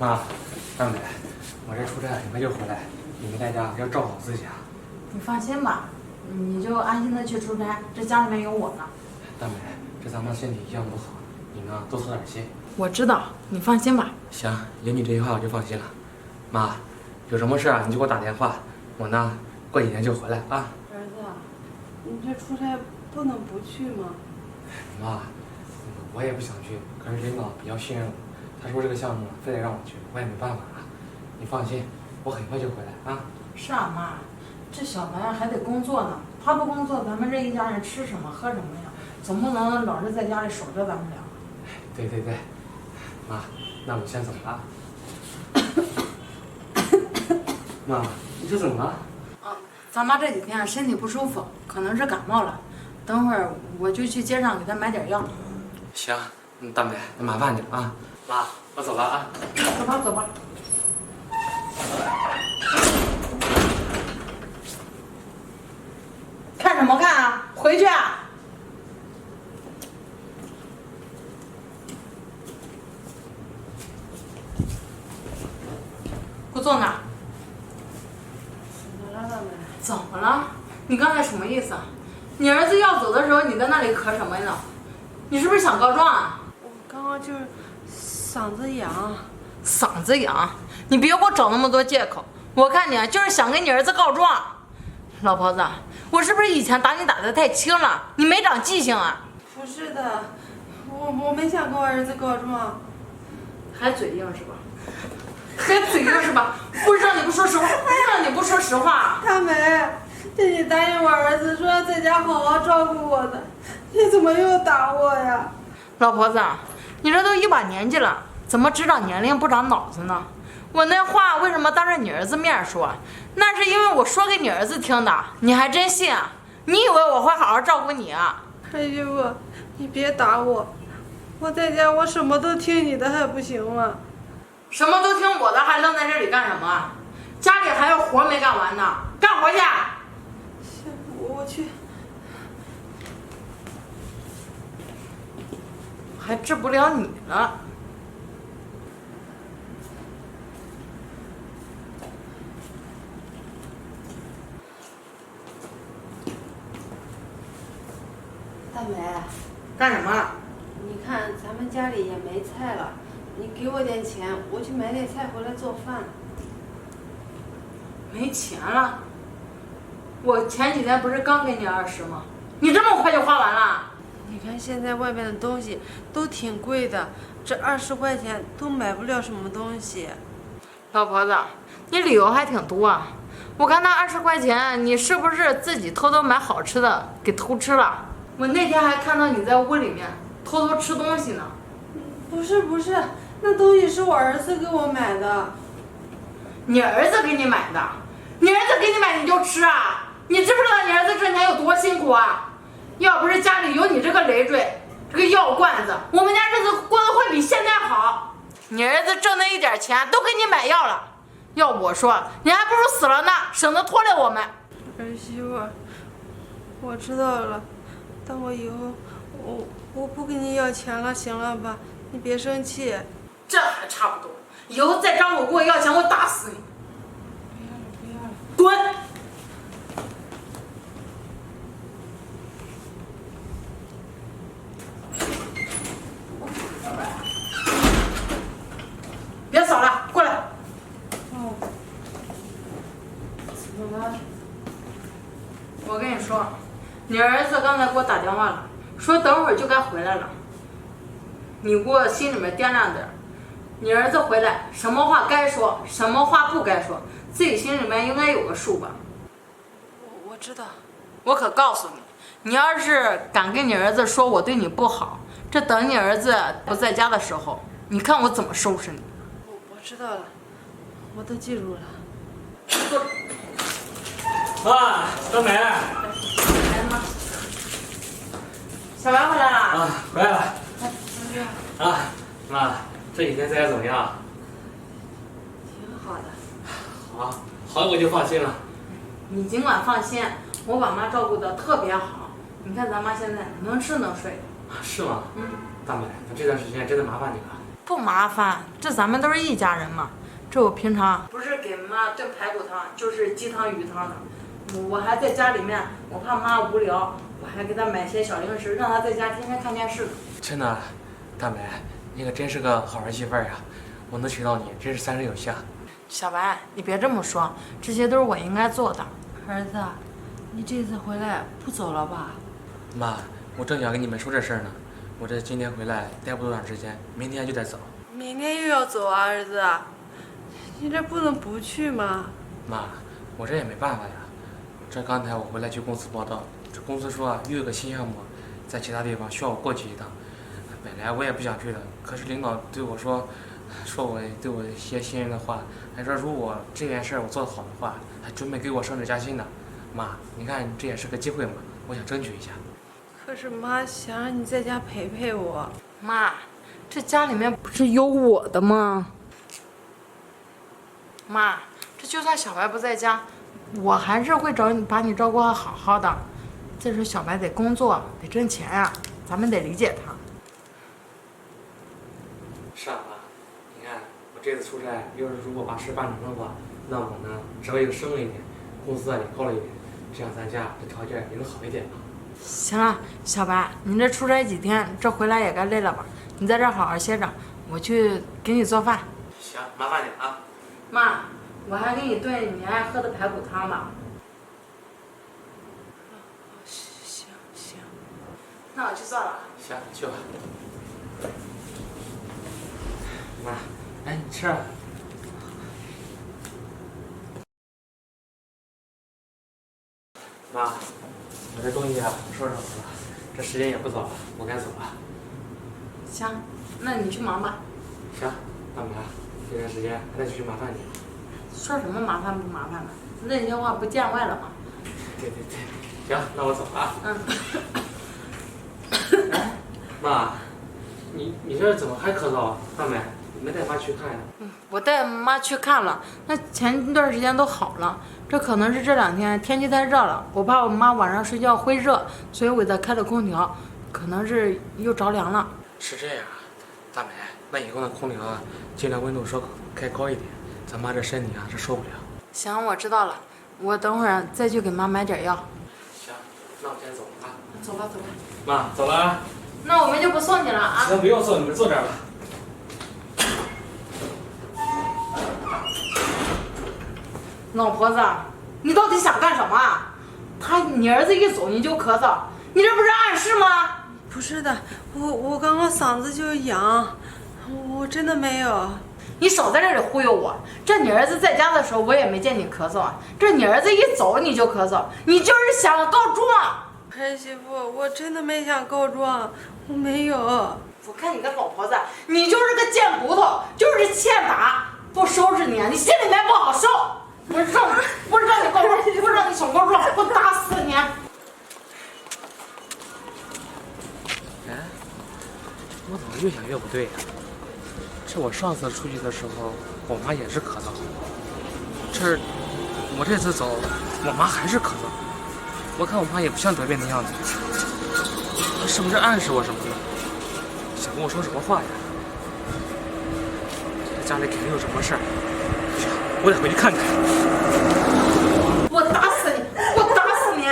妈，大美，我这出差很快就回来，你们在家要照顾好自己啊。你放心吧，你就安心的去出差，这家里面有我呢。大美，这咱们身体一向不好，你呢多操点心。我知道，你放心吧。行，有你这句话我就放心了。妈，有什么事啊你就给我打电话，我呢过几天就回来啊。儿子，你这出差不能不去吗？妈，我也不想去，可是领导比较信任我，他说这个项目非得让我去，我也没办法啊。你放心，我很快就回来啊。是啊，妈，这小白还得工作呢，他不工作，咱们这一家人吃什么喝什么呀？总不能老是在家里守着咱们俩。对对对，妈，那我先走了啊。妈，你这怎么了？咱妈这几天身体不舒服，可能是感冒了。等会儿我就去街上给她买点药。行，大美，那麻烦你了啊。妈，我走了啊。走吧，走吧。看什么看啊？回去啊！给我坐那儿。怎么了，大美？怎么了？你刚才什么意思啊？你儿子要走的时候，你在那里咳什么呢？你是不是想告状啊？我刚刚就是嗓子痒。嗓子痒，你别给我找那么多借口。我看你啊，就是想跟你儿子告状。老婆子，我是不是以前打你打得太轻了？你没长记性啊？不是的，我没想跟我儿子告状。还嘴硬是吧？还嘴硬是吧？不是让你不说实话，不是让你不说实话。大美，这你答应我儿子说要在家好好照顾我的，你怎么又打我呀？老婆子，你这都一把年纪了，怎么知道年龄不长脑子呢？我那话为什么当着你儿子面说？那是因为我说给你儿子听的，你还真信啊？你以为我会好好照顾你啊？哎呦，你别打我，我在家我什么都听你的还不行吗？什么都听我的，还愣在这里干什么啊？家里还有活没干完呢，干活去！行，我去。还治不了你了。大美，干什么？你看咱们家里也没菜了，你给我点钱，我去买点菜回来做饭。没钱了？我前几天不是刚给你20吗？你这么快就花完了？你看现在外面的东西都挺贵的，这20块钱都买不了什么东西。老婆子，你理由还挺多啊。我看那20块钱，你是不是自己偷偷买好吃的给偷吃了？我那天还看到你在屋里面偷偷吃东西呢。不是，那东西是我儿子给我买的。你儿子给你买的？你儿子给你买你就吃啊？你知不知道你儿子挣钱有多辛苦啊？要不是家里有你这个累赘，这个药罐子，我们家日子过得会比现在好。你儿子挣那一点钱都给你买药了，要我说，你还不如死了呢，省得拖累我们。儿媳妇，我知道了，但我以后我不跟你要钱了，行了吧？你别生气。这还差不多，以后再张口跟我要钱，我打死你！不要了，滚！别扫了，过来。哦，怎么了？我跟你说，你儿子刚才给我打电话了，说等会儿就该回来了。你给我心里面掂量点，你儿子回来，什么话该说，什么话不该说，自己心里面应该有个数吧。我知道。我可告诉你，你要是敢跟你儿子说我对你不好，这等你儿子不在家的时候，你看我怎么收拾你。我知道了，我都记住了。啊，大美。来妈，小白回来了。啊，回来了。哎，啊，妈，这几天在家怎么样？挺好的。好，好我就放心了。你尽管放心，我把妈照顾得特别好。你看咱妈现在能吃能睡。是吗？嗯。大美，那这段时间真的麻烦你了。不麻烦，这咱们都是一家人嘛。这我平常不是给妈炖排骨汤，就是鸡汤、鱼汤的。我还在家里面，我怕妈无聊，我还给她买些小零食，让她在家天天看电视。真的，大美，你可真是个好儿媳妇呀！我能娶到你，真是三生有幸。小白，你别这么说，这些都是我应该做的。儿子，你这次回来不走了吧？妈，我正想跟你们说这事儿呢。我这今天回来待不多长时间，明天就得走。明天又要走啊，儿子？你这不能不去吗？妈，我这也没办法呀。这刚才我回来去公司报道，这公司说又有个新项目，在其他地方需要我过去一趟。本来我也不想去的，可是领导对我说我对我一些信任的话，还说如果这件事我做得好的话，还准备给我升职加薪呢。妈，你看这也是个机会嘛，我想争取一下。可是妈想让你在家陪陪我。妈，这家里面不是有我的吗？妈，这就算小白不在家，我还是会把你照顾得好好的。再说小白得工作，得挣钱呀，咱们得理解他。是啊，妈，你看我这次出差，要是如果把事办成的话，那我呢稍微升了一点，工资也高了一点，这样咱家的条件也能好一点吧。行了，小白，你这出差几天，这回来也该累了吧？你在这儿好好歇着，我去给你做饭。行，麻烦你啊。妈，我还给你炖你爱喝的排骨汤吧。行，那我去做了。行，去吧。妈，哎，你吃啊。妈，我这东西啊收拾好了，这时间也不早了，我该走了。行，那你去忙吧。行，大美，这段时间还得继续麻烦你。说什么麻烦不麻烦的，那些话不见外了吗？对，行，那我走了啊。哎，妈，你这怎么还咳嗽啊？大美，没带妈去看呀？我带妈去看了，那前一段时间都好了，这可能是这2天天气太热了，我怕我妈晚上睡觉会热，所以我给她开了空调，可能是又着凉了。是这样啊，大美，那以后的空调啊，尽量温度稍开高一点，咱妈这身体啊是受不了。行，我知道了，我等会儿再去给妈买点药。行，那我先走了啊。走吧。妈，走了啊。那我们就不送你了啊。行，不用送，你们坐这儿吧。老婆子，你到底想干什么啊？你儿子一走你就咳嗽，你这不是暗示吗？不是的，我刚刚嗓子就痒，我真的没有。你少在这里忽悠我！这你儿子在家的时候我也没见你咳嗽啊，这你儿子一走你就咳嗽，你就是想告状。儿媳妇，我真的没想告状，我没有。我看你个老婆子，你就是个贱骨头，就是欠打，不收拾你啊，你心里面不好受。不是让你告状，不是让你想告状，我打死你！哎，我怎么越想越不对呀？这我上次出去的时候，我妈也是咳嗽。我这次走，我妈还是咳嗽。我看我妈也不像得病的样子，她是不是暗示我什么呢？想跟我说什么话呀？这家里肯定有什么事儿，我得回去看看。我打死你！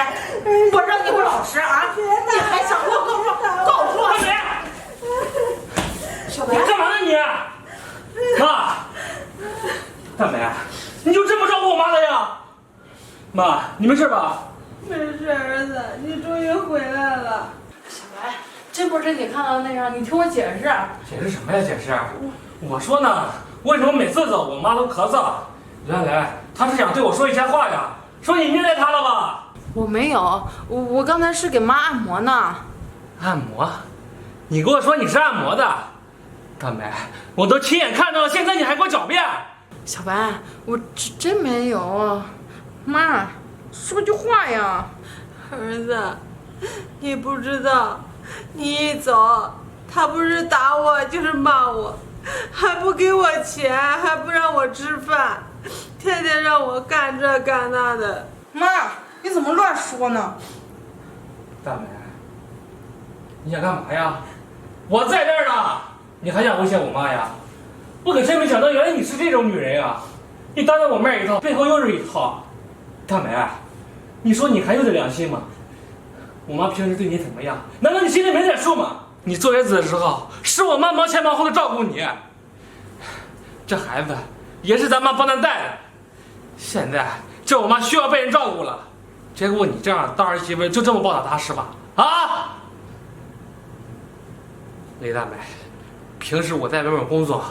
我让你不老实啊！你还想给我告状？小白，你干嘛呢你？妈，大美，你就这么照顾我妈的呀？妈，你没事吧？没事，儿子，你终于回来了。小白，这不是你看到的那样，你听我解释。解释什么呀？解释？我说呢，为什么每次走我妈都咳嗽？原来她是想对我说一些话呀，说你虐待她了吧？我没有，我刚才是给妈按摩呢。按摩？你跟我说你是按摩的？大美，我都亲眼看到了，现在你还给我狡辩？小白，我真没有。妈，说句话呀。儿子，你不知道，你一走，他不是打我就是骂我，还不给我钱，还不让我吃饭，天天让我干这干那的。妈，你怎么乱说呢？大美，你想干嘛呀？我在这儿呢。你还想威胁我妈呀？我可真没想到，原来你是这种女人啊！你当着我面一套，背后又是一套。大美，你说你还有点良心吗？我妈平时对你怎么样？难道你心里没点数吗？你坐月子的时候，是我妈忙前忙后的照顾你，这孩子也是咱妈帮咱带的。现在这我妈需要被人照顾了，结果你这样当儿媳妇就这么报答她是吧？啊！雷大美，平时我在外面工作，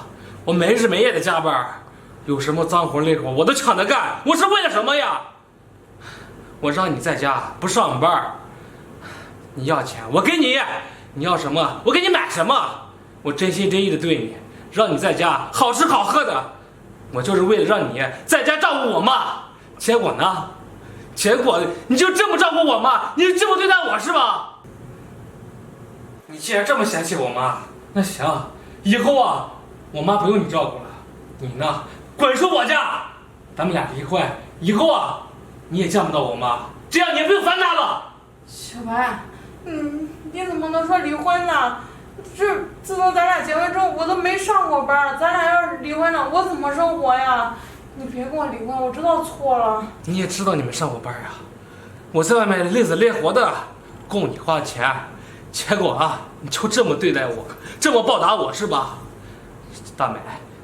我没日没夜的加班，有什么脏活累活我都抢着干，我是为了什么呀？我让你在家不上班，你要钱我给你，你要什么我给你买什么，我真心真意的对你，让你在家好吃好喝的，我就是为了让你在家照顾我妈。结果呢？结果你就这么照顾我妈，你就这么对待我是吧？你既然这么嫌弃我妈，那行，以后啊，我妈不用你照顾了，你呢，滚出我家，咱们俩离婚，以后啊，你也见不到我妈，这样你也不用烦她了。小白，你怎么能说离婚呢？自从咱俩结婚之后，我都没上过班，咱俩要是离婚了，我怎么生活呀？你别跟我离婚，我知道错了。你也知道你没上过班啊，我在外面累死累活的供你花钱，结果啊，你就这么对待我，这么报答我是吧？大美，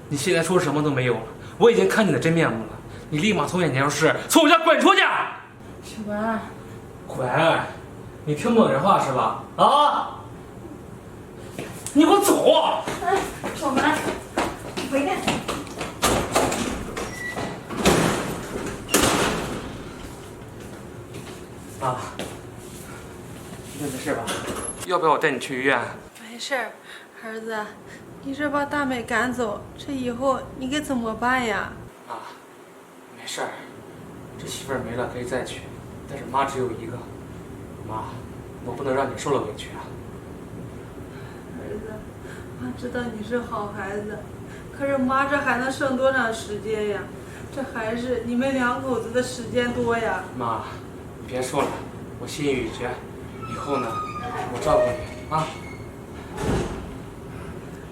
你现在说什么都没有了，我已经看你的真面目了，你立马从眼前是从我家滚出去！小白，滚！你听不懂人话是吧？啊！你给我走！哎，小白，回来。啊，你没事吧？要不要我带你去医院？没事儿，儿子，你这把大美赶走，这以后你该怎么办呀？啊，没事儿，这媳妇儿没了可以再娶，但是妈只有一个。妈，我不能让你受了委屈啊。儿子，妈知道你是好孩子，可是妈这还能剩多长时间呀？这还是你们两口子的时间多呀。妈，你别说了，我心意已决，以后呢，我照顾你啊。